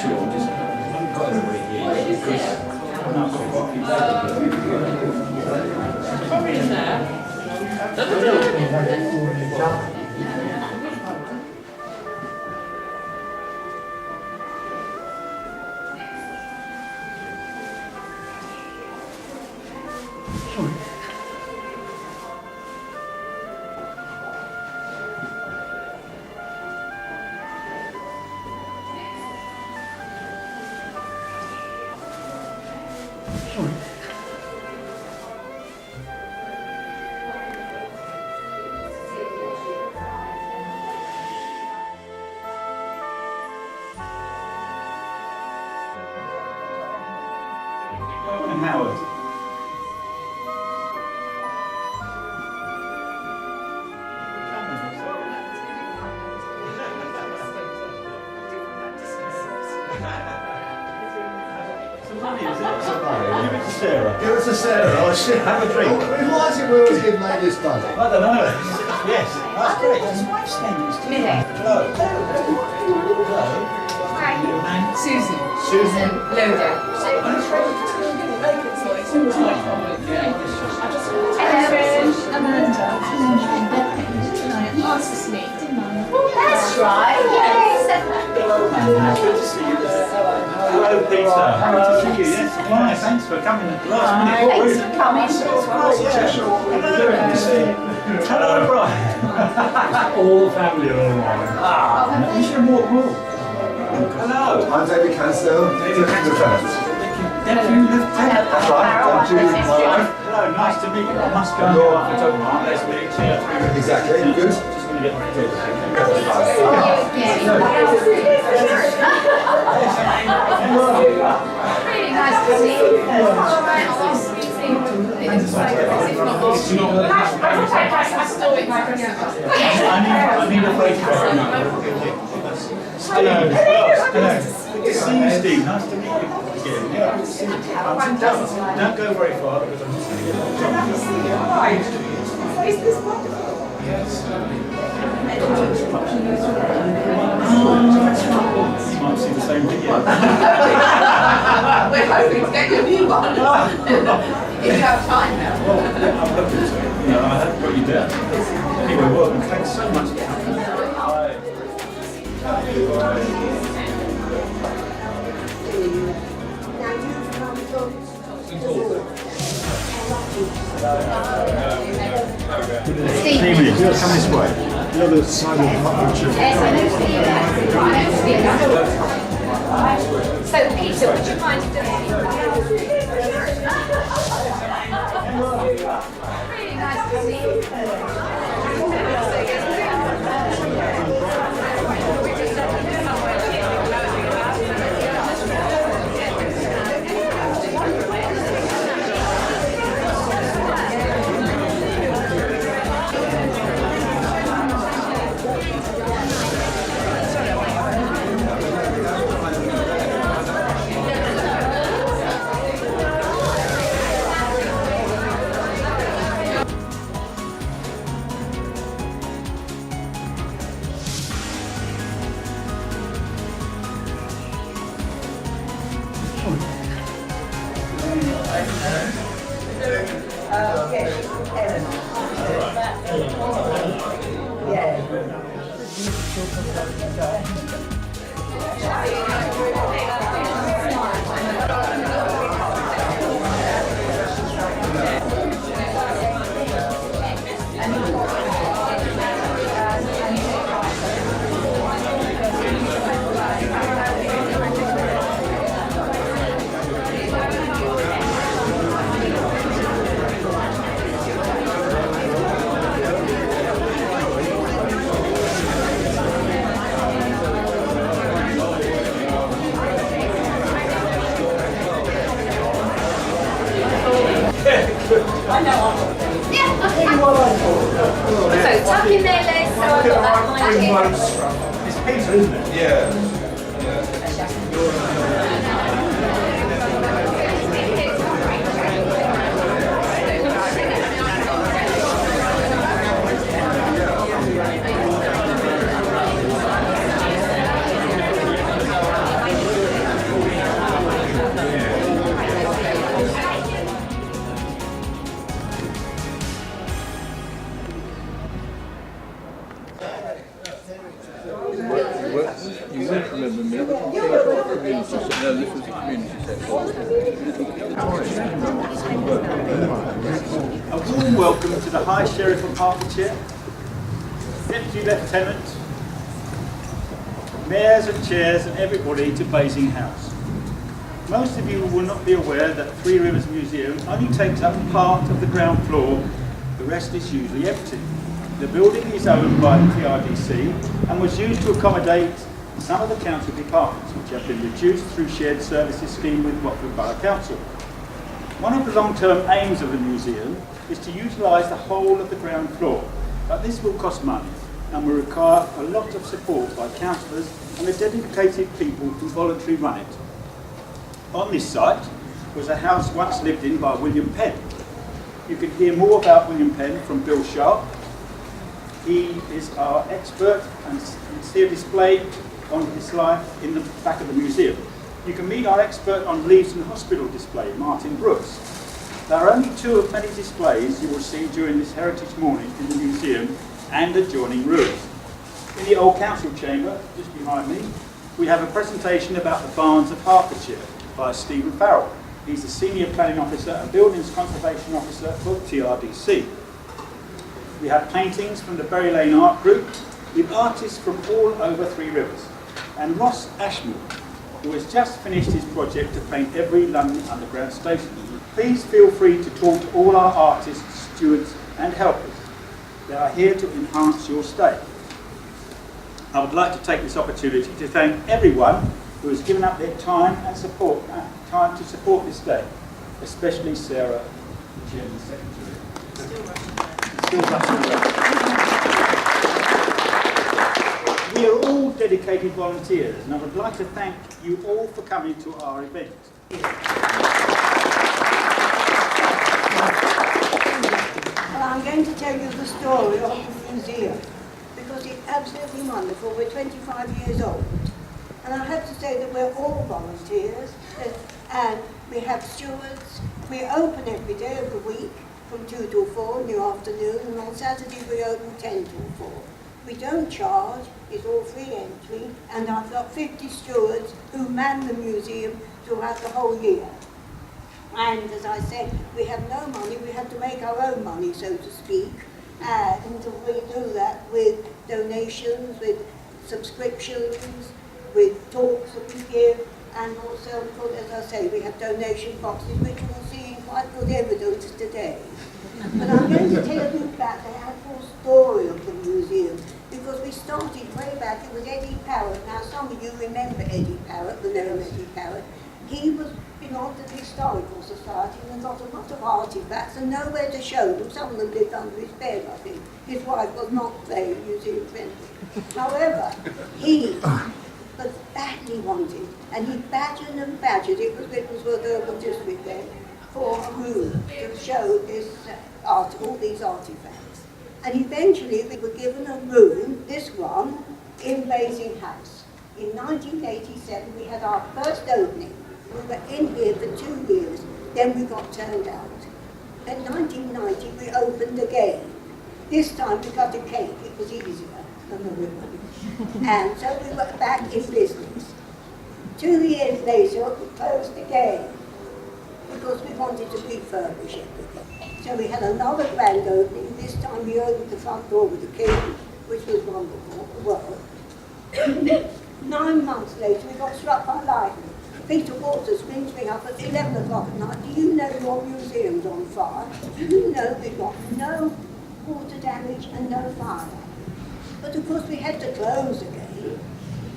sure. Just haven't got everybody here because I've got quite a few Probably in there. Howard. Sarah. Give it to Sarah. Oh, shit, have a drink. Why is it we always give ladies money? I don't know. Yes, that's great. Hello. Hello. Hi. Your name? Susan. Susan. Loader. Amanda. That's right. Yes. Good to see you. Hello, Peter. Happy to see you. Yes, fine. Thanks for coming at the last minute. Thanks for coming. Hello, Brian. All the family are online. You should walk more. Hello. I'm David Cansdale. David Cansdale. Nephew Lieutenant. That's right. Farrell. Hello, nice to meet you. I must go and get off the top line. Let's meet you. Exactly. Good. Just going to get my food. Really nice to see you. I need a photograph. Steve. Hello. Good to see you, Steve. Nice to meet you. Don't go very far because I'm just going to get you might see the same video. We're hoping to get you a new one. If you have time now. Well, I'm hoping to. I haven't got you down. Anyway, welcome. Thanks so much for coming. Steve. Come this way. The other side of Hertfordshire. Yes, I know Steve. So, Peter, would you mind just... Really nice to see you. So tuck in there, Les, so I've got that behind you. It's Peter, isn't it? Yeah. welcome to the High Sheriff of Hertfordshire, Deputy Lieutenant, Mayors and Chairs and everybody to Basing House. Most of you will not be aware that Three Rivers Museum only takes up part of the ground floor, the rest is usually empty. The building is owned by the TRDC and was used to accommodate some of the council departments which have been reduced through shared services scheme with Watford Borough Council. One of the long-term aims of the museum is to utilise the whole of the ground floor, but this will cost money and will require a lot of support by councillors and the dedicated people who voluntarily run it. On this site was a house once lived in by William Penn. You can hear more about William Penn from Bill Sharp. He is our expert and it's here displayed on his life in the back of the museum. You can meet our expert on Leavedsen Hospital display, Martin Brooks. There are only two of many displays you will see during this Heritage Morning in the museum and adjoining rooms. In the old council chamber, just behind me, we have a presentation about the Barns of Hertfordshire by Stephen Farrell. He's the Senior Planning Officer and Buildings Conservation Officer for TRDC. We have paintings from the Berry Lane Art Group with artists from all over Three Rivers. And Ross Ashmore, who has just finished his project to paint every London Underground station. Please feel free to talk to all our artists, stewards and helpers. They are here to enhance your stay. I would like to take this opportunity to thank everyone who has given up their time and support to support this day, especially Sarah, the Chairman Secretary. We are all dedicated volunteers, and I would like to thank you all for coming to our event. Well, I'm going to tell you the story of the museum because it's absolutely wonderful. We're 25 years old. And I have to say that we're all volunteers and we have stewards. We open every day of the week from 2 till 4 in the afternoon, and on Saturday we open 10 till 4. We don't charge, it's all free entry, and I've got 50 stewards who man the museum throughout the whole year. And as I said, we have no money, we have to make our own money, so to speak, and we do that with donations, with subscriptions, with talks that we give, and also, as I say, we have donation boxes, which we'll see in quite good evidence today. But I'm going to tell you about the actual story of the museum, because we started way back. It was Eddie Parrott. Now, some of you remember Eddie Parrott, the name Eddie Parrott. He belonged to the Historical Society and got a lot of artifacts and nowhere to show them. Some of them lived under his bed, I think. His wife was not very museum friendly. However, he was badly wanted, and he badgered and badgered. It was Rickmansworth Urban District then, for a room to show this all these artifacts. And eventually we were given a room, this one, in Basing House. In 1987 we had our first opening. We were in here for 2 years, then we got turned out. In 1990 we opened again. This time we got a cake, it was easier than the ribbon. And so we were back in business. 2 years later we closed again because we wanted to refurbish everything. So we had another grand opening. This time we opened the front door with a key, which was wonderful. Well, 9 months later we got struck by lightning. Peter Waters rings me up at 11 o'clock at night. Do you know your museum's on fire? Do you know we've got no water damage and no fire? But of course we had to close again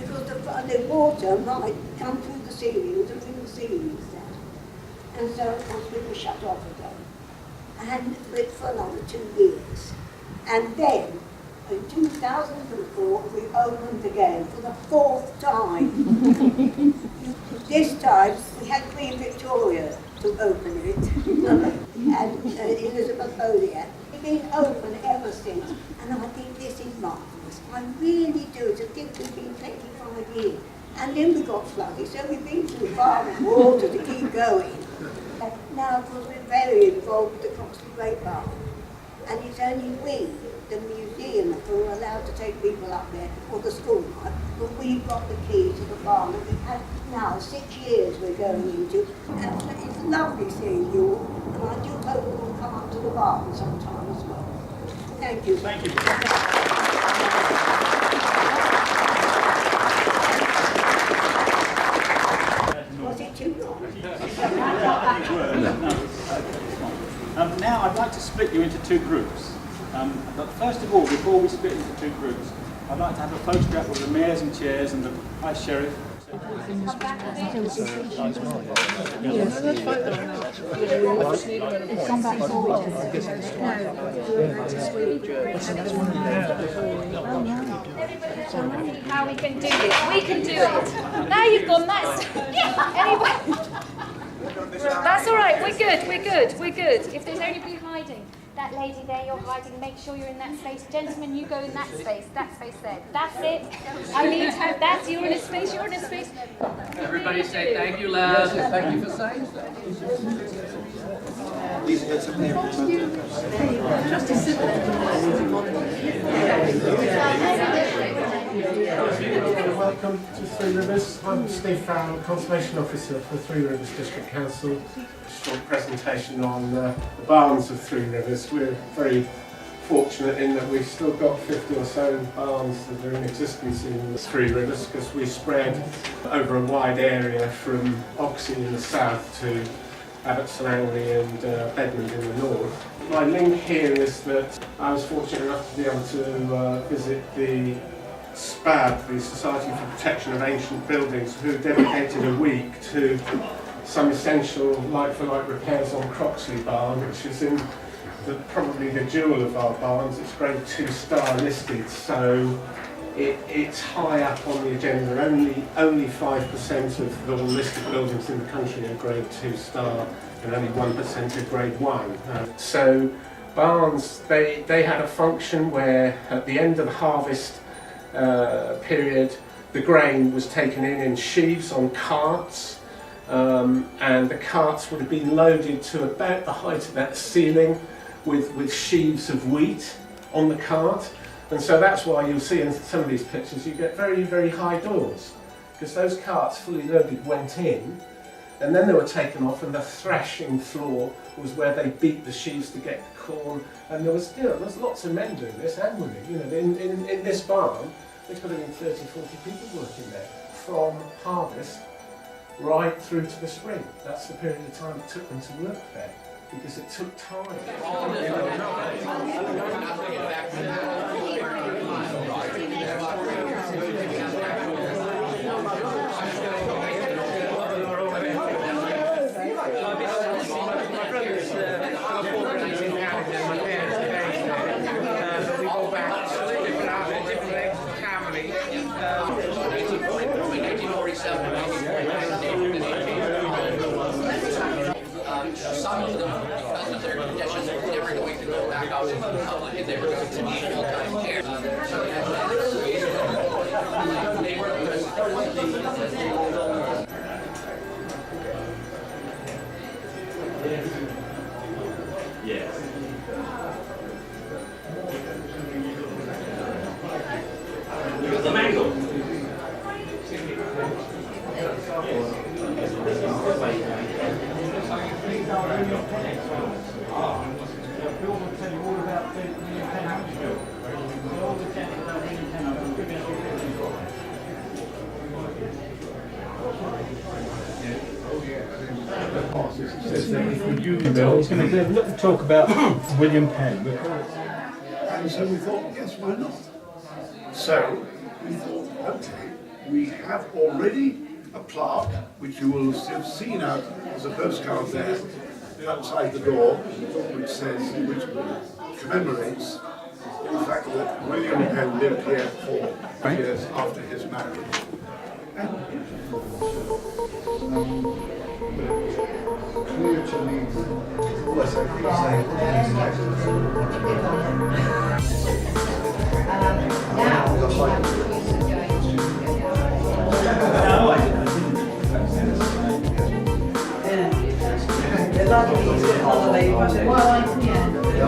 because the water might come through the ceilings and bring the ceilings down. And so of course we were shut off again. And for another 2 years. And then in 2004 we opened again for the 4th time. This time we had Queen Victoria to open it and Elizabeth Oliak. We've been open ever since, and I think this is marvellous. I really do. It's as if we've been 25 years. And then we got flooded, so we've been through fire and water to keep going. And now, of course, we're very involved with the Croxley Great Barn. and it's only we, the museum, who are allowed to take people up there, or the school, but we've got the key to the barn, and we've had now 6 years we're going into, and it's lovely seeing you all, and I do hope you'll come up to the barn sometime as well. Thank you. Thank you. Was it too long? Now I'd like to split you into two groups. But first of all, before we split into two groups, I'd like to have a photograph of the mayors and chairs and the High Sheriff. How we can do this. We can do it. Now you've gone, that's... Anyway. That's all right. We're good. We're good. We're good. If there's anybody hiding, that lady there, you're hiding. Make sure you're in that space. Gentlemen, you go in that space. That space there. That's it. I need to have that. You're in a space. You're in a space. Everybody say thank you, Les. Thank you for saying so. Welcome to Three Rivers. I'm Steve Farrell, Conservation Officer for Three Rivers District Council. A short presentation on the Barns of Three Rivers. We're very fortunate in that we've still got 50 or so barns that are in existence in the Three Rivers, because we spread over a wide area from Oxhey in the south to Abbots, Langley and Penn in the north. My link here is that I was fortunate enough to be able to visit the SPAB, the Society for Protection of Ancient Buildings, who dedicated a week to some essential like-for-like repairs on Croxley Barn, which is in probably the jewel of our barns. It's grade 2-star listed, so it's high up on the agenda. Only 5% of the listed buildings in the country are grade 2-star, and only 1% are grade 1. So barns, they had a function where at the end of the harvest period, the grain was taken in sheaves on carts, and the carts would have been loaded to about the height of that ceiling with sheaves of wheat on the cart. And so that's why you'll see in some of these pictures you get very, very high doors, because those carts fully loaded went in, and then they were taken off, and the thrashing floor was where they beat the sheaves to get the corn. And there was lots of men doing this annually. In this barn, there's got to be 30, 40 people working there from harvest right through to the spring. That's the period of time it took them to work there, because it took time. Some of them, because of their conditions, were never going to go back out into the public, and they were going to need full-time care. Yes. The mango. Bill will tell you all about the Penn House Bill. All the tenants about the Penn House He's going to talk about William Penn. And so we thought, yes, why not? So we thought, okay, we have already a plaque, which you will have seen out as a postcard there, outside the door, which commemorates the fact that William Penn lived here 4 years after his marriage. Clear to me. Yeah,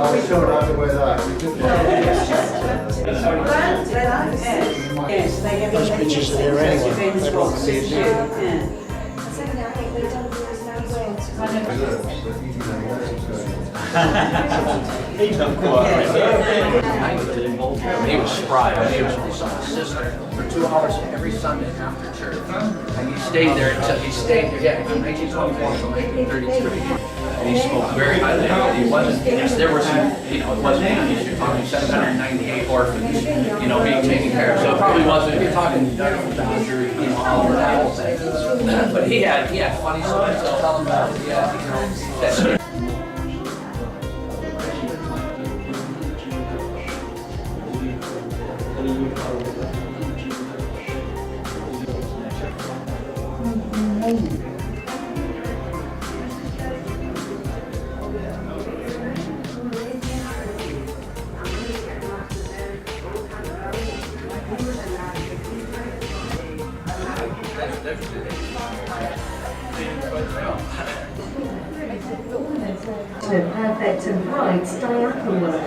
I sure don't know where that Yes, they have Those pictures are there anyway. They'd like to see it. He's done quite He was spry. He was with his sister for 2 hours every Sunday after church. And he stayed there until he stayed there, yeah, from 1924 until 1933. And he spoke very highly of it. He wasn't, yes, there were some, you know, it wasn't, you're talking 798 orphans, you know, being taken care of. So it probably wasn't, you're talking Dodger, you know, Oliver, that whole thing. But he had funny stories to tell about it. Yeah, you know, that's perfect and bright diagonal work.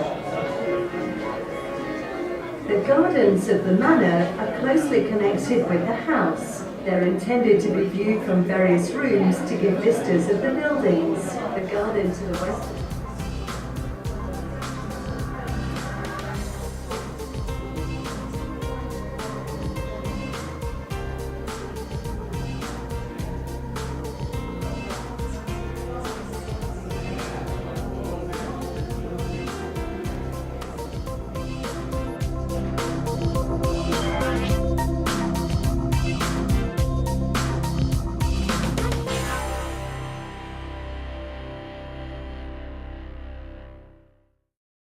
The gardens of the manor are closely connected with the house. They're intended to be viewed from various rooms to give vistas of the buildings. The garden to the west